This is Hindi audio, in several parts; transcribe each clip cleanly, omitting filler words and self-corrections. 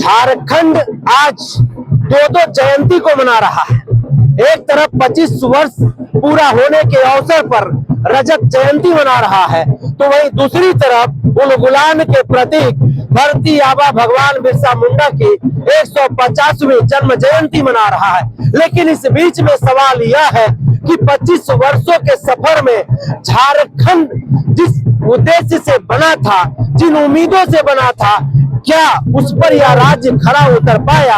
झारखंड आज दो जयंती को मना रहा है। एक तरफ 25 वर्ष पूरा होने के अवसर पर रजत जयंती मना रहा है, तो वहीं दूसरी तरफ उलगुलान के प्रतीक धरती आबा भगवान बिरसा मुंडा की 150वीं जन्म जयंती मना रहा है। लेकिन इस बीच में सवाल यह है कि 25 वर्षों के सफर में झारखंड जिस उद्देश्य से बना था, जिन उम्मीदों से बना था, क्या उस पर यह राज्य खरा उतर पाया?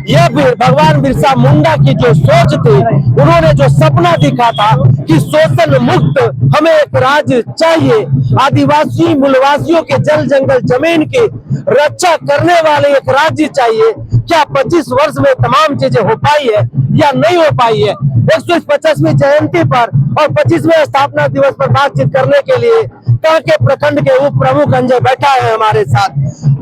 यह भी भगवान बिरसा मुंडा की जो सोच थी, उन्होंने जो सपना दिखा था कि शोषण मुक्त हमें एक राज्य चाहिए, आदिवासी मूलवासियों के जल जंगल जमीन की रक्षा करने वाले एक राज्य चाहिए, क्या 25 वर्ष में तमाम चीजें हो पाई है या नहीं हो पाई है? 150वीं जयंती पर और 25वें स्थापना दिवस पर बातचीत करने के लिए कांके प्रखंड के उप प्रमुख अंजय बैठा है हमारे साथ।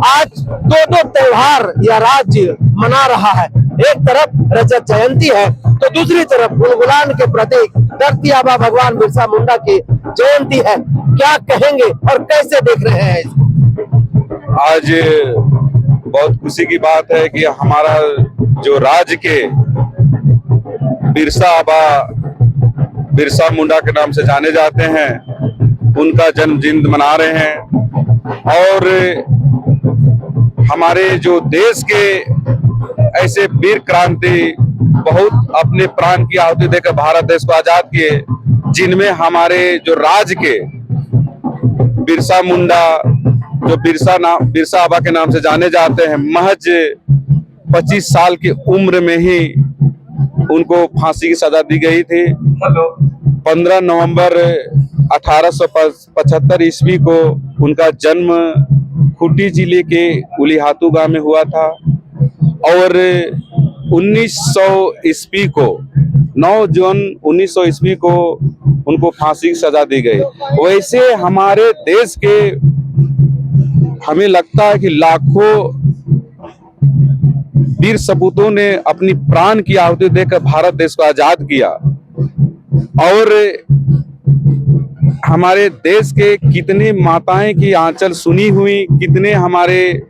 आज दो त्योहार यह राज्य मना रहा है। एक तरफ रजत जयंती है तो दूसरी तरफ उलगुलान के प्रतीक धरती आबा भगवान बिरसा मुंडा की जयंती है। क्या कहेंगे और कैसे देख रहे हैं इसको? आज बहुत खुशी की बात है कि हमारा जो राज्य के बिरसा मुंडा के नाम से जाने जाते हैं, उनका जन्मदिन मना रहे हैं। और हमारे जो देश के ऐसे वीर क्रांति बहुत अपने प्राण की आहुति देकर भारत देश को आजाद किए, जिनमें हमारे जो राज्य के बिरसा मुंडा, जो बिरसा आबा के नाम से जाने जाते हैं, महज 25 साल की उम्र में ही उनको फांसी की सजा दी गई थी। 15 नवंबर 1875 ईस्वी को उनका जन्म खूंटी जिले के उलीहातू गांव में हुआ था और 1900 ईस्वी को 9 जून 1900 ईस्वी को उनको फांसी की सजा दी गई। वैसे हमारे देश के हमें लगता है कि लाखों वीर सपूतों ने अपनी प्राण की आहुति देकर भारत देश को आजाद किया और हमारे देश के कितने माताएं की आंचल सुनी हुई, कितने हमारे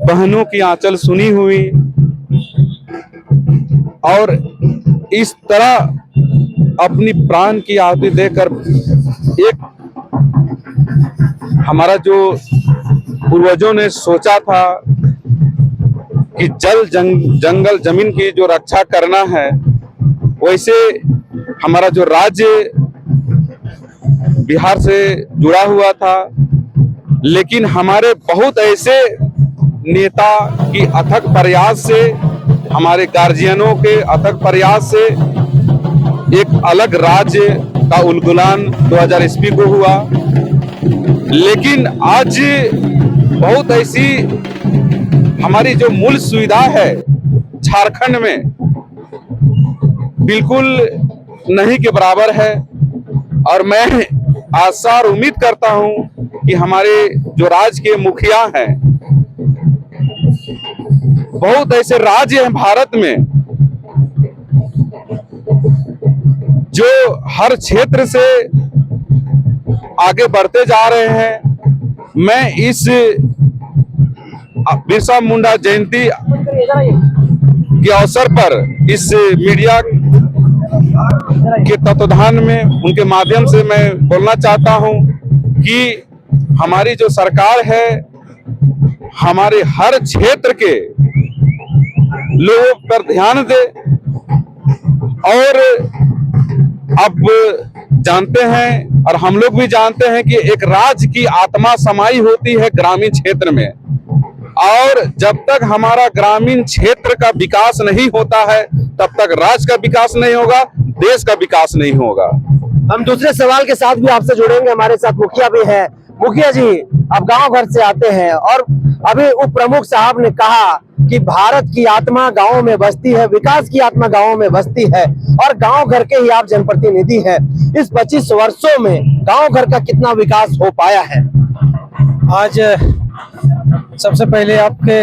बहनों की आंचल सुनी हुई। और इस तरह अपनी प्राण की आहुति देकर एक हमारा जो पूर्वजों ने सोचा था कि जंगल जमीन की जो रक्षा करना है, वैसे हमारा जो राज्य बिहार से जुड़ा हुआ था, लेकिन हमारे बहुत ऐसे नेता की अथक प्रयास से, हमारे गार्जियनों के अथक प्रयास से एक अलग राज्य का उलगुलान 2000 ईस्वी को हुआ। लेकिन आज बहुत ऐसी हमारी जो मूल सुविधा है झारखंड में बिल्कुल नहीं के बराबर है। और मैं आशा और उम्मीद करता हूं कि हमारे जो राज्य के मुखिया हैं, बहुत ऐसे राज्य हैं भारत में जो हर क्षेत्र से आगे बढ़ते जा रहे हैं। मैं इस बिरसा मुंडा जयंती के अवसर पर इस मीडिया के तत्वाधान में उनके माध्यम से मैं बोलना चाहता हूं कि हमारी जो सरकार है, हमारे हर क्षेत्र के लोगों पर ध्यान दे। और अब जानते हैं और हम लोग भी जानते हैं कि एक राज्य की आत्मा समाई होती है ग्रामीण क्षेत्र में, और जब तक हमारा ग्रामीण क्षेत्र का विकास नहीं होता है तब तक राज्य का विकास नहीं होगा, देश का विकास नहीं होगा। हम दूसरे सवाल के साथ भी आपसे जुड़ेंगे। हमारे साथ मुखिया भी है। मुखिया जी, आप गांव घर से आते हैं और अभी उप प्रमुख साहब ने कहा कि भारत की आत्मा गांव में बसती है, विकास की आत्मा गांव में बसती है और गांव घर के ही आप जनप्रतिनिधि हैं। इस 25 वर्षों में गांव घर का कितना विकास हो पाया है? आज सबसे पहले आपके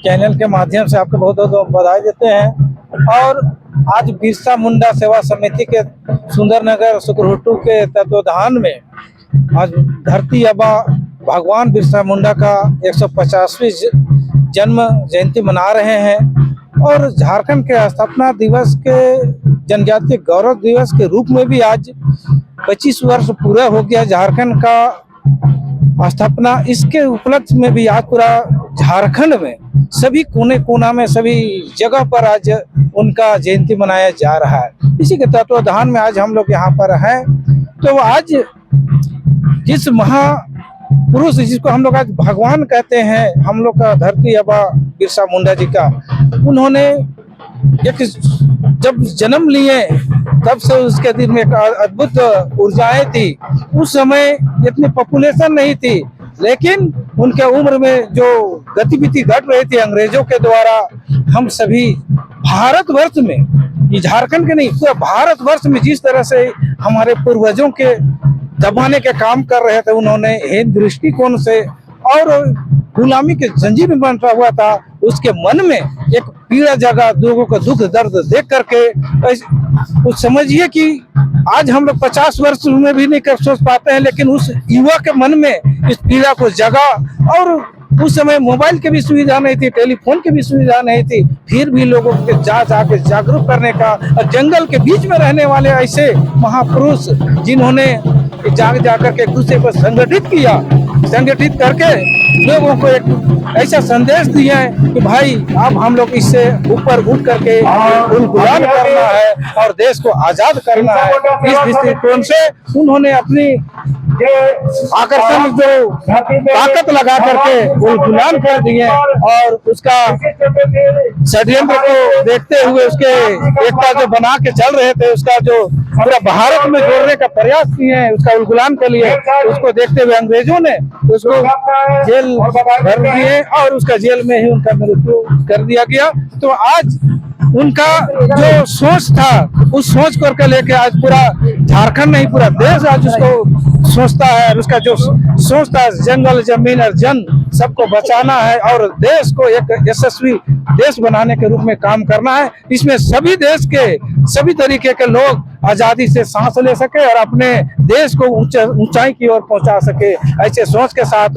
चैनल के माध्यम से आपको बहुत बहुत बधाई देते हैं। और आज बिरसा मुंडा सेवा समिति के सुंदरनगर सुकरहुटू के तत्वाधान में आज धरती आबा भगवान बिरसा मुंडा का 150वीं जन्म जयंती मना रहे हैं। और झारखंड के स्थापना दिवस के जनजातीय गौरव दिवस के रूप में भी आज 25 वर्ष पूरा हो गया झारखंड का स्थापना। इसके उपलक्ष्य में भी आज पूरा झारखंड में सभी कोने कोना में सभी जगह पर आज उनका जयंती मनाया जा रहा है। इसी के तत्वाधान में आज हम लोग यहाँ पर हैं। तो आज जिस महापुरुष जिसको हम लोग आज भगवान कहते हैं, हम लोग का धरती आबा बिरसा मुंडा जी का, उन्होंने एक जब जन्म लिए तब से उसके दिल में एक अद्भुत ऊर्जाएं थी। उस समय इतनी पॉपुलेशन नहीं थी, लेकिन उनके उम्र में जो गतिविधि घट रही थी अंग्रेजों के द्वारा, हम सभी भारतवर्ष में, ये झारखंड के नहीं पूरा भारतवर्ष में जिस तरह से हमारे पूर्वजों के दबाने के काम कर रहे थे, उन्होंने हिंद दृष्टिकोण से और गुलामी के जंजीर में बंधा हुआ था, उसके मन में एक पीड़ा जगा, लोगों का दुख दर्द देख करके कुछ समझिए कि आज हम लोग 50 वर्ष में भी नहीं कर सोच पाते हैं, लेकिन उस युवा के मन में इस पीड़ा को जगा। और उस समय मोबाइल की भी सुविधा नहीं थी, टेलीफोन की भी सुविधा नहीं थी, फिर भी लोगों के जाके जागरूक करने का, और जंगल के बीच में रहने वाले ऐसे महापुरुष जिन्होंने जा करके एक दूसरे को संगठित करके लोगों को एक ऐसा संदेश दिया है कि भाई अब हम लोग इससे ऊपर उठ करके गुलाम करना है और देश को आजाद करना है। इस दृष्टिकोण से उन्होंने अपनी आकर्षण जो ताकत लगा करके वो गुलाम कर दिए, और उसका षड्यंत्र को देखते हुए उसके एकता जो बना के चल रहे थे, उसका जो पूरा भारत में जोड़ने का प्रयास किए हैं, उसका उल्गुलान के लिए, उसको देखते हुए अंग्रेजों ने उसको जेल भर दिए और उसका जेल में ही उनका मृत्यु कर दिया गया। तो आज उनका जो सोच था, उस सोच को लेके आज पूरा झारखंड नहीं पूरा देश आज उसको सोचता है। उसका जो सोच था जंगल जमीन और जन सबको बचाना है और देश को एक यशस्वी देश बनाने के रूप में काम करना है। इसमें सभी देश के सभी तरीके के लोग आजादी से सांस ले सके और अपने देश को ऊंचाई की ओर पहुंचा सके, ऐसे सोच के साथ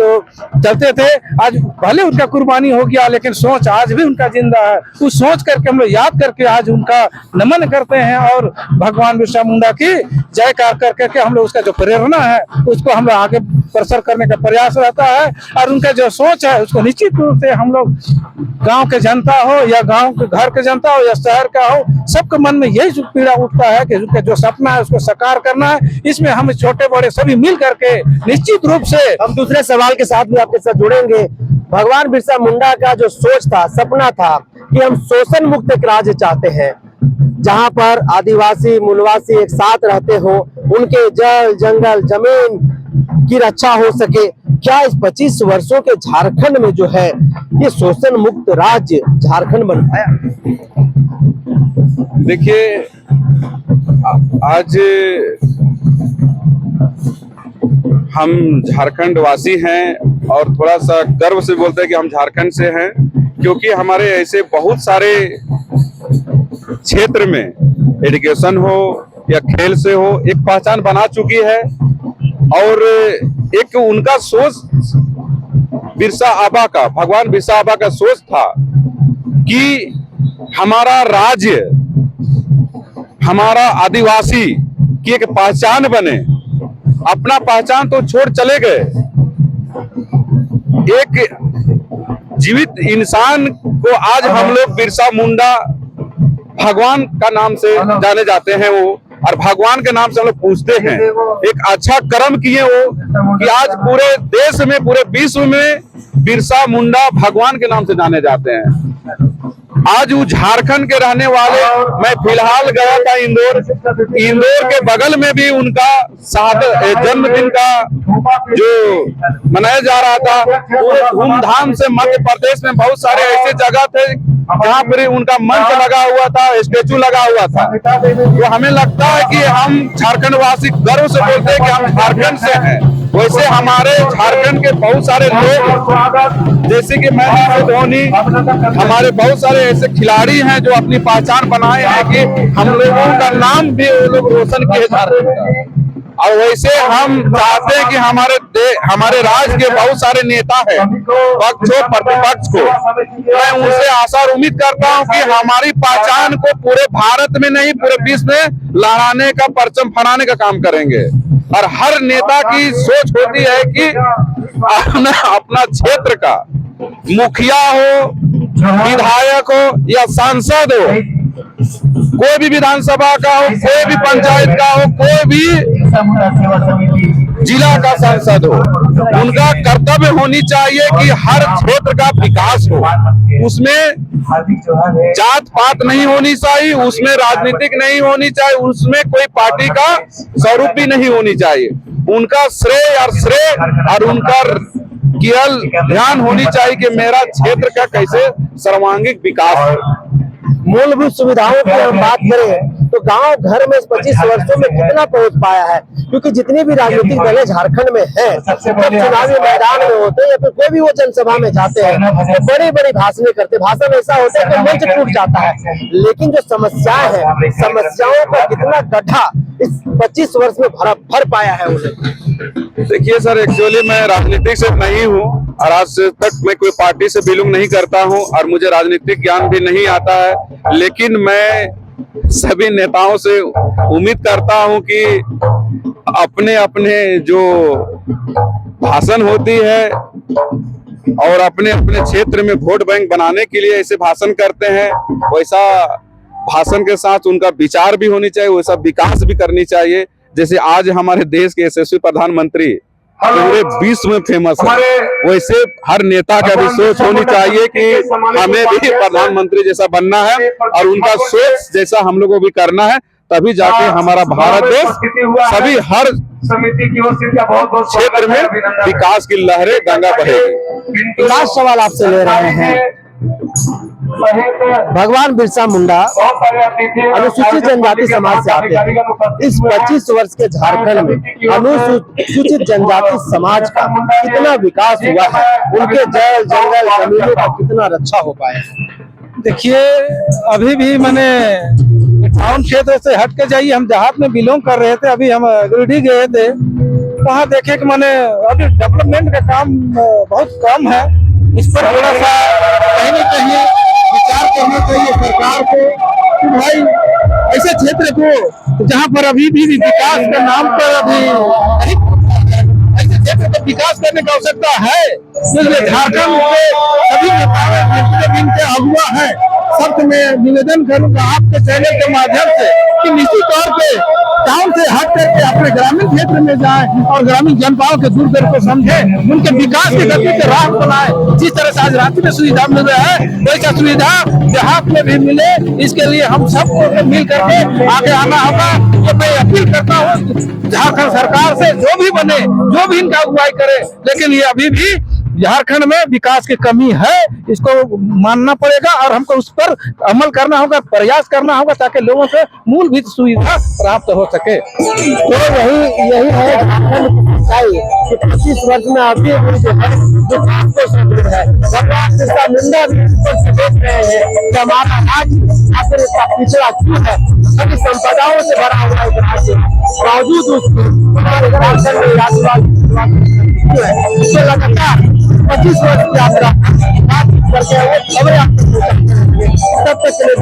चलते थे। आज भले उनका कुर्बानी हो गया, लेकिन सोच आज भी उनका जिंदा है। उस सोच करके हम लोग याद करके आज उनका नमन करते हैं और भगवान बिरसा मुंडा की जयकार करके हम लोग उसका जो प्रेरणा है उसको हम लोग आगे प्रसार करने का प्रयास रहता है। और उनका जो सोच है उसको निश्चित रूप से हम लोग गांव के जनता हो या गांव के घर के जनता हो या शहर का हो, सबके मन में यही पीड़ा उठता है कि उनका जो सपना है उसको साकार करना है। इसमें हम छोटे बड़े सभी मिल करके निश्चित रूप से हम दूसरे सवाल के साथ भी आपके साथ जुड़ेंगे। भगवान बिरसा मुंडा का जो सोच था, सपना था कि हम शोषण मुक्त एक राज्य चाहते हैं जहां पर आदिवासी मूलवासी एक साथ रहते हो, उनके जल जंगल जमीन की रक्षा हो सके। क्या इस 25 वर्षों के झारखंड में जो है ये शोषण मुक्त राज्य झारखंड बन पाया? देखिए, आज हम झारखंड वासी हैं और थोड़ा सा गर्व से बोलते हैं कि हम झारखंड से हैं, क्योंकि हमारे ऐसे बहुत सारे क्षेत्र में एजुकेशन हो या खेल से हो एक पहचान बना चुकी है। और एक उनका सोच बिरसा आबा का, भगवान बिरसा आबा का सोच था कि हमारा राज्य, हमारा आदिवासी की एक पहचान बने। अपना पहचान तो छोड़ चले गए, एक जीवित इंसान को आज हम लोग बिरसा मुंडा भगवान का नाम से जाने जाते हैं वो, और भगवान के नाम से हम लोग पूछते हैं। एक अच्छा कर्म किए वो कि आज पूरे देश में, पूरे विश्व में बिरसा मुंडा भगवान के नाम से जाने जाते हैं। आज वो झारखंड के रहने वाले, मैं फिलहाल गया था इंदौर के बगल में भी उनका जन्मदिन का जो मनाया जा रहा था, पूरे धूमधाम से। मध्य प्रदेश में बहुत सारे ऐसे जगह थे जहाँ पर उनका मंच लगा हुआ था, स्टेचू लगा हुआ था। तो हमें लगता है कि हम झारखंड वासी गर्व से बोलते हैं कि हम झारखंड से हैं। वैसे हमारे झारखंड के बहुत सारे लोग, जैसे कि महेंद्र सिंह धोनी, हमारे बहुत सारे ऐसे खिलाड़ी हैं जो अपनी पहचान बनाए हैं कि हम लोगों का नाम भी वो लोग रोशन किए झारखंड का। और वैसे हम चाहते हैं कि हमारे राज्य के बहुत सारे नेता हैं, पक्ष हो प्रतिपक्ष को, मैं उनसे आशा और उम्मीद करता हूं कि हमारी पहचान को पूरे भारत में नहीं पूरे विश्व में लहराने का, परचम फहराने का काम करेंगे। और हर नेता की सोच होती है कि अपना क्षेत्र का मुखिया हो, विधायक हो या सांसद हो, कोई भी विधानसभा का हो, कोई भी पंचायत का हो, कोई भी जिला का सांसद हो, उनका कर्तव्य होनी चाहिए कि हर क्षेत्र का विकास हो। उसमें जात पात नहीं होनी चाहिए, उसमें राजनीतिक नहीं होनी चाहिए, उसमें कोई पार्टी का स्वरूप भी नहीं होनी चाहिए। उनका श्रेय और उनका केवल ध्यान होनी चाहिए कि मेरा क्षेत्र का कैसे सर्वांगीण विकास हो। मूलभूत सुविधाओं की हम बात करें तो गांव घर में इस 25 वर्षों में कितना पहुंच पाया है, क्योंकि जितनी भी राजनीतिक दलें झारखंड में हैं, जब चुनावी मैदान में होते हैं या फिर कोई भी वो जनसभा में जाते हैं तो बड़ी बड़ी भाषणें करते, भाषण ऐसा होता है कि मंच टूट जाता है। लेकिन जो समस्याएं हैं, समस्याओं का कितना गड्ढा इस 25 वर्ष में भर पाया है उन्हें। देखिए सर, एक्चुअली मैं राजनीति से नहीं हूँ और आज तक मैं कोई पार्टी से बिलोंग नहीं करता हूँ और मुझे राजनीतिक ज्ञान भी नहीं आता है, लेकिन मैं सभी नेताओं से उम्मीद करता हूं कि अपने अपने जो भाषण होती है और अपने अपने क्षेत्र में वोट बैंक बनाने के लिए ऐसे भाषण करते हैं, वैसा भाषण के साथ उनका विचार भी होनी चाहिए, वैसा विकास भी करनी चाहिए। जैसे आज हमारे देश के यशस्वी प्रधानमंत्री पूरे विश्व में फेमस है, वैसे हर नेता का भी सोच होनी चाहिए कि हमें भी प्रधानमंत्री जैसा बनना है और उनका सोच जैसा हम लोगों को भी करना है, तभी जाके हमारा भारत देश सभी हर समिति की ओर से बहुत क्षेत्र में विकास की लहरें गंगा बहेगी। लास्ट सवाल आपसे ले रहे हैं, भगवान बिरसा मुंडा अनुसूचित जनजाति समाज से आते हैं। इस 25 वर्ष के झारखंड में अनुसूचित जनजाति समाज का कितना विकास हुआ है, उनके जल जंगल जमीनों का कितना रक्षा हो पाया? देखिए, अभी भी मैंने टाउन क्षेत्र से हट के जाइए, हम देहात में बिलोंग कर रहे थे, अभी हम गिरिडीह गए थे, वहाँ देखे कि मैंने अभी डेवलपमेंट का काम बहुत कम है। इस पर थोड़ा सा कहीं न कहीं विचार करना चाहिए सरकार को कि भाई ऐसे क्षेत्र को जहाँ पर अभी भी विकास के नाम पर अभी ऐसे क्षेत्र को विकास करने की आवश्यकता है। इसलिए झारखंड के सभी नेताओं इनके अगुआ है, सबसे मैं निवेदन करूंगा आपके चैनल के माध्यम से कि निश्चित तौर पे टाउन से हट करके अपने ग्रामीण क्षेत्र में जाएं और ग्रामीण जनताओं के दुर्ग को समझें, उनके विकास की गति के राह बनाएं। जिस तरह से आज रांची में सुविधा मिल रहा है, वैसा सुविधा देहात में भी मिले, इसके लिए हम सबको मिल करके आगे आना होगा। ये मैं अपील करता हूँ झारखंड सरकार से, जो भी बने, जो भी इनका अगुवाई करे, लेकिन ये अभी भी झारखंड में विकास की कमी है, इसको मानना पड़ेगा और हमको उस पर अमल करना होगा, प्रयास करना होगा ताकि लोगों से मूलभूत सुविधा प्राप्त हो सके। तो यही है झारखंड की 25 वर्ष में अभी जो समृद्ध है, भगवान बिरसा मुंडा भी देख रहे हैं कि हमारा राज्य आखिर इसका पिछड़ा क्यों है, सभी संपदाओं से भरा हुआ है राज्य, बावजूद उसके झारखंड में लगातार 25 वर्ष की यात्रा बात करके वो खबरें आपको तब तक के लिए